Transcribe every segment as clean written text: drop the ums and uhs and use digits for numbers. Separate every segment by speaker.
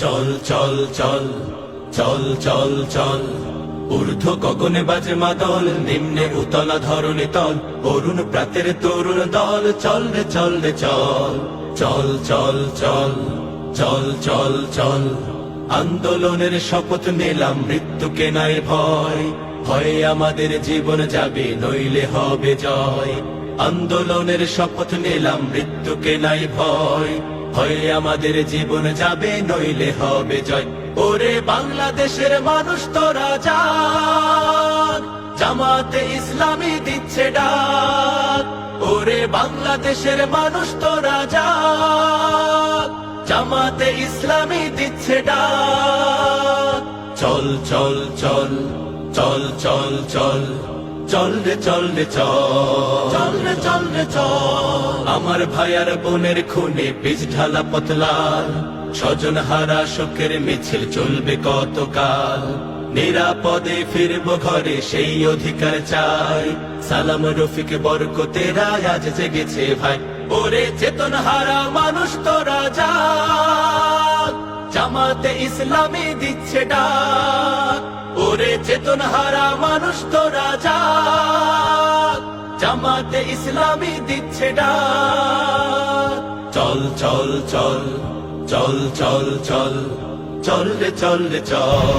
Speaker 1: চল চল চল চল চল চল ঊর্ধ্ব গগনে বাজে মাদল, নিম্নে উতলা ধরণী তল, অরুণ প্রাতের তরুণ দল। চল রে চল রে চল চল চল চল চল চল চল আন্দোলনের শপথ নিলাম, মৃত্যুকে নাই ভয়। হয় আমাদের জীবন যাবে, নইলে হবে জয়। আন্দোলনের শপথ নিলাম, মৃত্যুকে নাই ভয়। হয় আমাদের জীবন যাবে, নইলে হবে জয়। ওরে বাংলাদেশের মানুষ তোরা জাগ, জামাতে ইসলামী দিচ্ছে ডাক। ওরে বাংলাদেশের মানুষ তোরা জাগ, জামাতে ইসলামী দিচ্ছে ডাক। চল চল চল চল চল চল চল রে চল রে চল চল রে চল রে চল। আমার ভাইয়ার বোনের খুনে বীজ ঢালা পথলাল, স্বজন হারা শোকের মিছিল চলবে কতকাল। নিরাপদে ফিরবো ঘরে, সেই অধিকার চাই। সালাম রফিক বরকতেরা আজ জেগেছে ভাই। ওরে চেতন হারা মানুষ তোরা জাগ, জামাতে ইসলামী দিচ্ছে ডাক। ওরে চেতন হারা মানুষ তোরা জাগ, জামাতে ইসলামী দিচ্ছে ডাক। চল চল চল চল চল চল চল রে চল রে চল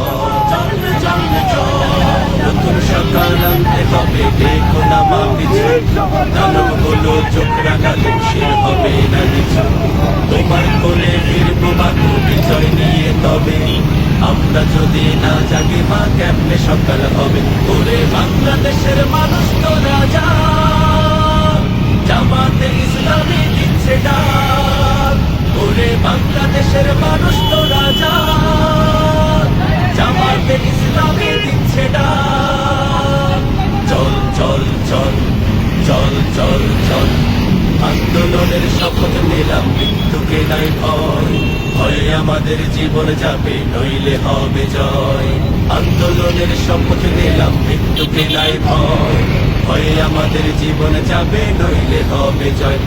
Speaker 1: চল রে চল রে চল। নতুন সকাল আনতে হবে, দেখো না মা পিছু। দানব হলো চোখ রাঙালো, শির হবে না কিছু। তোমার কোলে ফিরবো বাবু বিজয় নিয়ে, তবে আমরা যদি না জাগি মা কেমনে সকাল হবে। ওরে বাংলাদেশের মানুষ তোরা জাগ, জামাতে ইসলামী দিচ্ছে ডাক। ওরে বাংলাদেশের মানুষ তোরা জাগ, জামাতে ইসলামী দিচ্ছে ডাক। চল চল চল চল চল চল আন্দোলনের শপথ নিলাম, মৃত্যুকে নাই ভয়। হয় আমাদের জীবন যাবে, নইলে হবে জয়। আন্দোলনের শপথ নিলাম, মৃত্যুকে নাই ভয়। হয় আমাদের জীবন যাবে, নইলে হবে জয়।